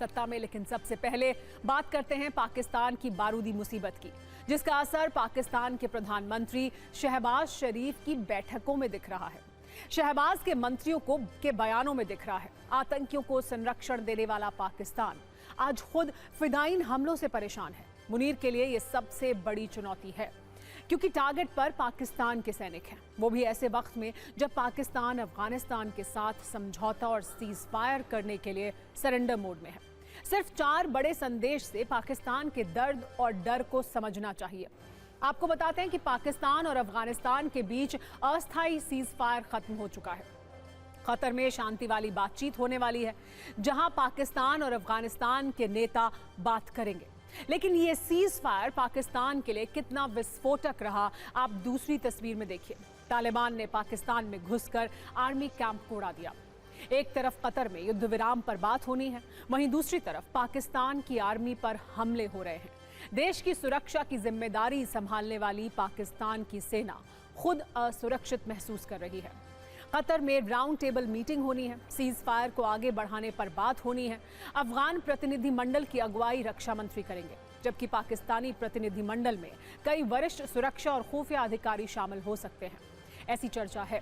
सत्ता में, लेकिन सबसे पहले बात करते हैं पाकिस्तान की बारूदी मुसीबत की, जिसका असर पाकिस्तान के प्रधानमंत्री शहबाज शरीफ की बैठकों में दिख रहा है। शहबाज के मंत्रियों के बयानों में दिख रहा है। आतंकियों को संरक्षण देने वाला पाकिस्तान आज खुद फिदायीन हमलों से परेशान है। मुनीर के लिए यह सबसे बड़ी चुनौती है, क्योंकि टारगेट पर पाकिस्तान के सैनिक हैं, वो भी ऐसे वक्त में जब पाकिस्तान अफगानिस्तान के साथ समझौता और सीज फायर करने के लिए सरेंडर मोड में है। सिर्फ 4 बड़े संदेश से पाकिस्तान के दर्द और डर को समझना चाहिए। आपको बताते हैं कि पाकिस्तान और अफगानिस्तान के बीच अस्थायी सीज फायर खत्म हो चुका है। कतर में शांति वाली बातचीत होने वाली है, जहां पाकिस्तान और अफगानिस्तान के नेता बात करेंगे। लेकिन ये सीज फायर पाकिस्तान के लिए कितना विस्फोटक रहा, आप दूसरी तस्वीर में देखिए। तालिबान ने पाकिस्तान में घुसकर आर्मी कैंप को उड़ा दिया। एक तरफ कतर में युद्ध विराम पर बात होनी है, वहीं दूसरी तरफ पाकिस्तान की आर्मी पर हमले हो रहे हैं। देश की सुरक्षा की जिम्मेदारी संभालने वाली पाकिस्तान की सेना खुद असुरक्षित महसूस कर रही है। कतर में राउंड टेबल मीटिंग होनी है, सीज फायर को आगे बढ़ाने पर बात होनी है। अफगान प्रतिनिधि मंडल की अगुवाई रक्षा मंत्री करेंगे, जबकि पाकिस्तानी प्रतिनिधि मंडल में कई वरिष्ठ सुरक्षा और खुफिया अधिकारी शामिल हो सकते हैं, ऐसी चर्चा है।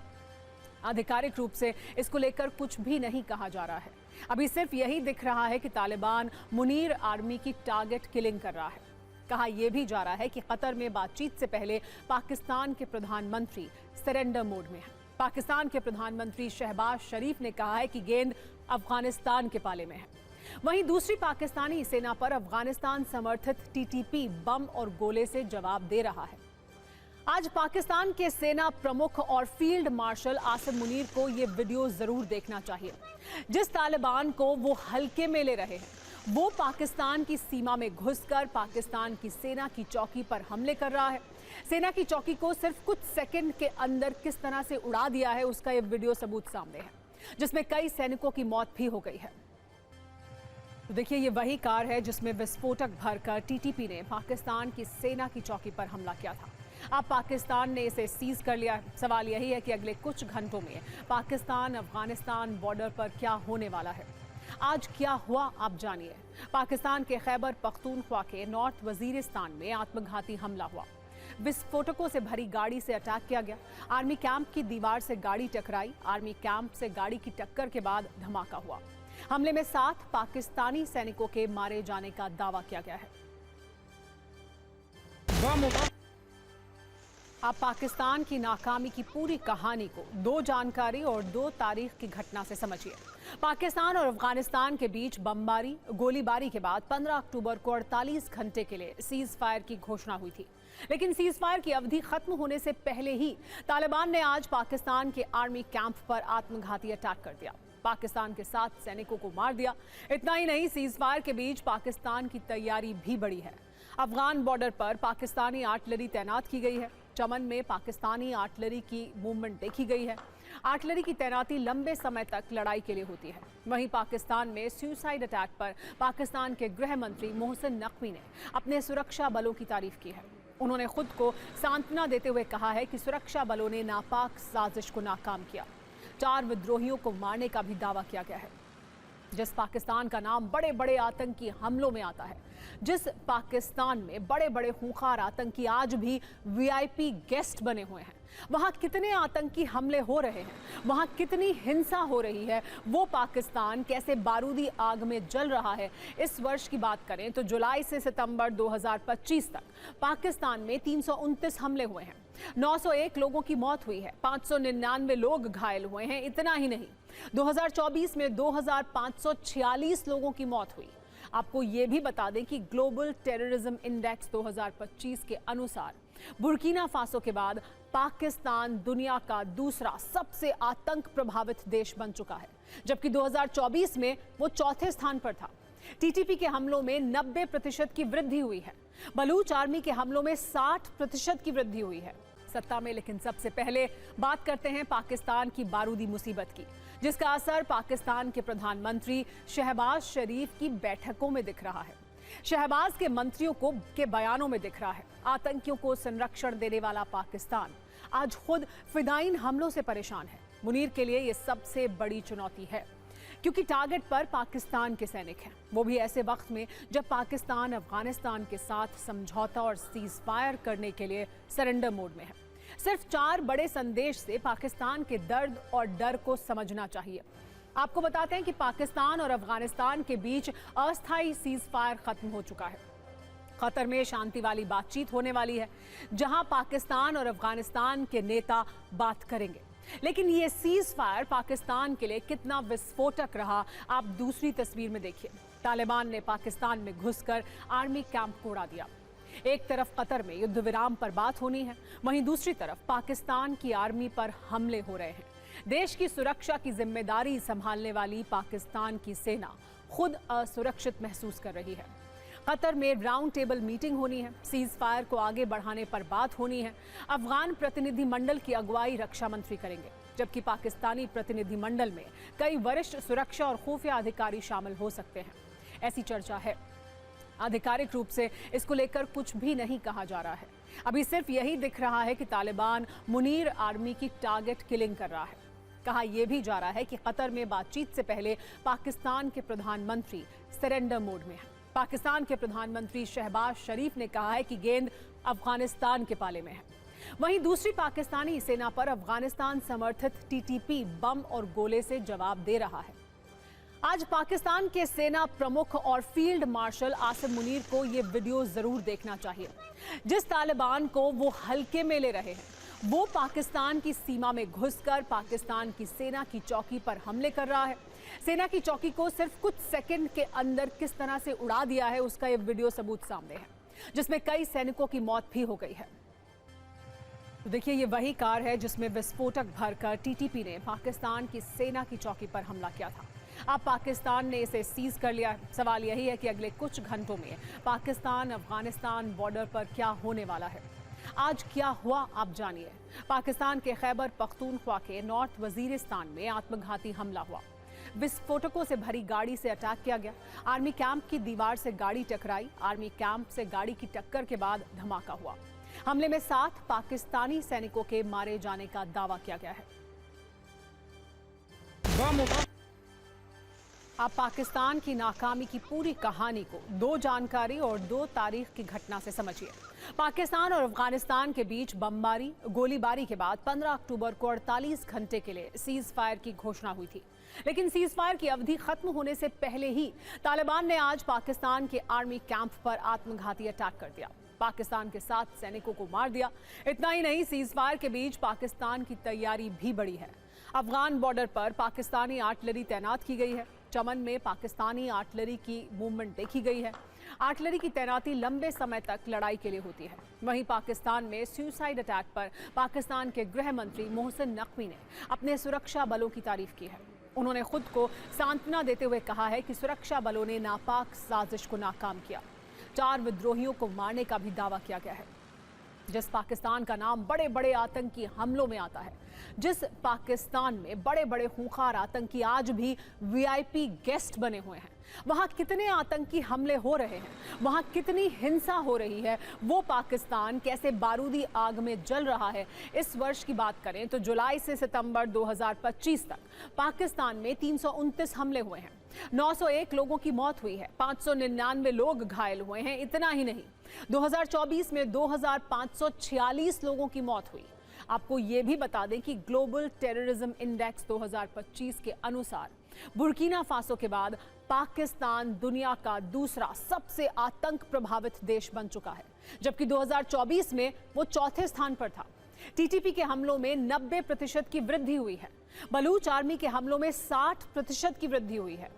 आधिकारिक रूप से इसको लेकर कुछ भी नहीं कहा जा रहा है। अभी सिर्फ यही दिख रहा है कि तालिबान मुनीर आर्मी की टारगेट किलिंग कर रहा है। कहा यह भी जा रहा है कि कतर में बातचीत से पहले पाकिस्तान के प्रधानमंत्री सरेंडर मोड में है। पाकिस्तान के प्रधानमंत्री शहबाज शरीफ ने कहा है कि गेंद अफगानिस्तान के पाले में है। वहीं दूसरी पाकिस्तानी सेना पर अफगानिस्तान समर्थित टीटीपी बम और गोले से जवाब दे रहा है। आज पाकिस्तान के सेना प्रमुख और फील्ड मार्शल आसिम मुनीर को यह वीडियो जरूर देखना चाहिए। जिस तालिबान को वो हल्के में ले रहे हैं, वो पाकिस्तान की सीमा में घुसकर पाकिस्तान की सेना की चौकी पर हमले कर रहा है। सेना की चौकी को सिर्फ कुछ सेकंड के अंदर किस तरह से उड़ा दिया है, उसका यह वीडियो सबूत सामने है, जिसमें कई सैनिकों की मौत भी हो गई है। तो देखिए, ये वही कार है जिसमें विस्फोटक भरकर टीटीपी ने पाकिस्तान की सेना की चौकी पर हमला किया था। अब पाकिस्तान ने इसे सीज कर लिया। सवाल यही है कि अगले कुछ घंटों में पाकिस्तान अफगानिस्तान बॉर्डर पर क्या होने वाला है। आज क्या हुआ, आप जानिए। पाकिस्तान के खैबर पख्तूनख्वा के नॉर्थ वजीरिस्तान में आत्मघाती हमला हुआ। विस्फोटकों से भरी गाड़ी से अटैक किया गया। आर्मी कैंप की दीवार से गाड़ी टकराई। आर्मी कैंप से गाड़ी की टक्कर के बाद धमाका हुआ। हमले में 7 पाकिस्तानी सैनिकों के मारे जाने का दावा किया गया है। आप पाकिस्तान की नाकामी की पूरी कहानी को 2 जानकारी और 2 तारीख की घटना से समझिए। पाकिस्तान और अफगानिस्तान के बीच बमबारी, गोलीबारी के बाद 15 अक्टूबर को 48 घंटे के लिए सीज फायर की घोषणा हुई थी। लेकिन सीज फायर की अवधि खत्म होने से पहले ही तालिबान ने आज पाकिस्तान के आर्मी कैंप पर आत्मघाती अटैक कर दिया। पाकिस्तान के 7 सैनिकों को मार दिया। इतना ही नहीं, सीज फायर के बीच पाकिस्तान की तैयारी भी बढ़ी है। अफगान बॉर्डर पर पाकिस्तानी आर्टिलरी तैनात की गई है। चमन में पाकिस्तानी आर्टिलरी की मूवमेंट देखी गई है। आर्टिलरी की तैनाती लंबे समय तक लड़ाई के लिए होती है। वहीं पाकिस्तान में सुसाइड अटैक पर पाकिस्तान के गृह मंत्री मोहसिन नकवी ने अपने सुरक्षा बलों की तारीफ की है। उन्होंने खुद को सांत्वना देते हुए कहा है कि सुरक्षा बलों ने नापाक साजिश को नाकाम किया। 4 विद्रोहियों को मारने का भी दावा किया गया है। जिस पाकिस्तान का नाम बड़े बड़े आतंकी हमलों में आता है, जिस पाकिस्तान में बड़े बड़े खूंखार आतंकी आज भी वीआईपी गेस्ट बने हुए हैं, वहां कितने आतंकी हमले हो रहे हैं, वहां कितनी हिंसा हो रही है, वो पाकिस्तान कैसे बारूदी आग में जल रहा है। इस वर्ष की बात करें तो जुलाई से सितंबर 2025 तक पाकिस्तान में 329 हमले हुए हैं। 901 लोगों की मौत हुई है, 599 लोग घायल हुए हैं। इतना ही नहीं, 2024 में 2546 लोगों की मौत हुई। आपको ये भी बता दें कि ग्लोबल टेररिज्म इंडेक्स 2025 के अनुसार बुर्किना फासो के बाद पाकिस्तान दुनिया का दूसरा सबसे आतंक प्रभावित देश बन चुका है, जबकि 2024 में वो 4थे स्थान पर था। टीटीपी के हमलों में 90% की वृद्धि हुई है। बलूच आर्मी के हमलों में 60% की वृद्धि हुई है। सत्ता में, लेकिन सबसे पहले बात करते हैं पाकिस्तान की बारूदी मुसीबत की, जिसका असर पाकिस्तान के प्रधानमंत्री शहबाज शरीफ की बैठकों में दिख रहा है। शहबाज के मंत्रियों के बयानों में दिख रहा है। आतंकियों को संरक्षण देने वाला पाकिस्तान आज खुद फिदायीन हमलों से परेशान है। मुनीर के लिए यह सबसे बड़ी चुनौती है, क्योंकि टारगेट पर पाकिस्तान के सैनिक हैं, वो भी ऐसे वक्त में जब पाकिस्तान अफगानिस्तान के साथ समझौता और सीज फायर करने के लिए सरेंडर मोड में है। सिर्फ 4 बड़े संदेश से पाकिस्तान के दर्द और डर को समझना चाहिए। आपको बताते हैं कि पाकिस्तान और अफगानिस्तान के बीच अस्थायी सीज फायर खत्म हो चुका है। कतर में शांति वाली बातचीत होने वाली है, जहां पाकिस्तान और अफगानिस्तान के नेता बात करेंगे। लेकिन ये सीज फायर पाकिस्तान के लिए कितना विस्फोटक रहा, आप दूसरी तस्वीर में देखिए। तालिबान ने पाकिस्तान में घुसकर आर्मी कैंप को उड़ा दिया। एक तरफ कतर में युद्ध विराम पर बात होनी है, वहीं दूसरी तरफ पाकिस्तान की आर्मी पर हमले हो रहे हैं। देश की सुरक्षा की जिम्मेदारी संभालने वाली पाकिस्तान की सेना खुद असुरक्षित महसूस कर रही है। कतर में राउंड टेबल मीटिंग होनी है, सीज फायर को आगे बढ़ाने पर बात होनी है। अफगान प्रतिनिधिमंडल की अगुवाई रक्षा मंत्री करेंगे, जबकि पाकिस्तानी प्रतिनिधिमंडल में कई वरिष्ठ सुरक्षा और खुफिया अधिकारी शामिल हो सकते हैं, ऐसी चर्चा है। आधिकारिक रूप से इसको लेकर कुछ भी नहीं कहा जा रहा है। अभी सिर्फ यही दिख रहा है कि तालिबान मुनीर आर्मी की टारगेट किलिंग कर रहा है। कहा यह भी जा रहा है कि कतर में बातचीत से पहले पाकिस्तान के प्रधानमंत्री सरेंडर मोड में हैं। पाकिस्तान के प्रधानमंत्री शहबाज शरीफ ने कहा है कि गेंद अफगानिस्तान के पाले में है। वहीं दूसरी पाकिस्तानी सेना पर अफगानिस्तान समर्थित टीटीपी बम और गोले से जवाब दे रहा है। आज पाकिस्तान के सेना प्रमुख और फील्ड मार्शल आसिम मुनीर को यह वीडियो जरूर देखना चाहिए। जिस तालिबान को वो हल्के में ले रहे हैं, वो पाकिस्तान की सीमा में घुसकर पाकिस्तान की सेना की चौकी पर हमले कर रहा है। सेना की चौकी को सिर्फ कुछ सेकंड के अंदर किस तरह से उड़ा दिया है, उसका ये वीडियो सबूत सामने है, जिसमें कई सैनिकों की मौत भी हो गई है। तो देखिए, ये वही कार है जिसमें विस्फोटक भरकर टीटीपी ने पाकिस्तान की सेना की चौकी पर हमला किया था। अब पाकिस्तान ने इसे सीज कर लिया। सवाल यही है कि अगले कुछ घंटों में पाकिस्तान अफगानिस्तान बॉर्डर पर क्या होने वाला है। आज क्या हुआ, आप जानिए। पाकिस्तान के खैबर पख्तूनख्वा के नॉर्थ वजीरिस्तान में आत्मघाती हमला हुआ। विस्फोटकों से भरी गाड़ी से अटैक किया गया। आर्मी कैंप की दीवार से गाड़ी टकराई। आर्मी कैंप से गाड़ी की टक्कर के बाद धमाका हुआ। हमले में 7 पाकिस्तानी सैनिकों के मारे जाने का दावा किया गया है। आप पाकिस्तान की नाकामी की पूरी कहानी को 2 जानकारी और 2 तारीख की घटना से समझिए। पाकिस्तान और अफगानिस्तान के बीच बमबारी, गोलीबारी के बाद 15 अक्टूबर को 48 घंटे के लिए सीज फायर की घोषणा हुई थी। लेकिन सीज फायर की अवधि खत्म होने से पहले ही तालिबान ने आज पाकिस्तान के आर्मी कैंप पर आत्मघाती अटैक कर दिया। पाकिस्तान के 7 सैनिकों को मार दिया। इतना ही नहीं, सीज फायर के बीच पाकिस्तान की तैयारी भी बढ़ी है। अफगान बॉर्डर पर पाकिस्तानी आर्टिलरी तैनात की गई है। चमन में पाकिस्तानी आर्टिलरी की मूवमेंट देखी गई है। आर्टिलरी की तैनाती लंबे समय तक लड़ाई के लिए होती है। वहीं पाकिस्तान में सुसाइड अटैक पर पाकिस्तान के गृह मंत्री मोहसिन नकवी ने अपने सुरक्षा बलों की तारीफ की है। उन्होंने खुद को सांत्वना देते हुए कहा है कि सुरक्षा बलों ने नापाक साजिश को नाकाम किया। 4 विद्रोहियों को मारने का भी दावा किया गया है। जिस पाकिस्तान का नाम बड़े बड़े आतंकी हमलों में आता है, जिस पाकिस्तान में बड़े बड़े खूंखार आतंकी आज भी वीआईपी गेस्ट बने हुए हैं, वहां कितने आतंकी हमले हो रहे हैं, वहां कितनी हिंसा हो रही है, वो पाकिस्तान कैसे बारूदी आग में जल रहा है। इस वर्ष की बात करें तो जुलाई से सितंबर 2025 तक पाकिस्तान में 329 हमले हुए हैं। 901 लोगों की मौत हुई है। 599 लोग घायल हुए हैं। इतना ही नहीं, 2024 में 2546 लोगों की मौत हुई। आपको ये भी बता दें कि ग्लोबल टेररिज्म इंडेक्स 2025 के अनुसार बुर्किना फासो के बाद पाकिस्तान दुनिया का दूसरा सबसे आतंक प्रभावित देश बन चुका है, जबकि 2024 में वो 4थे स्थान पर था। टीटीपी के हमलों में 90% की वृद्धि हुई है। बलूच आर्मी के हमलों में 60% की वृद्धि हुई है।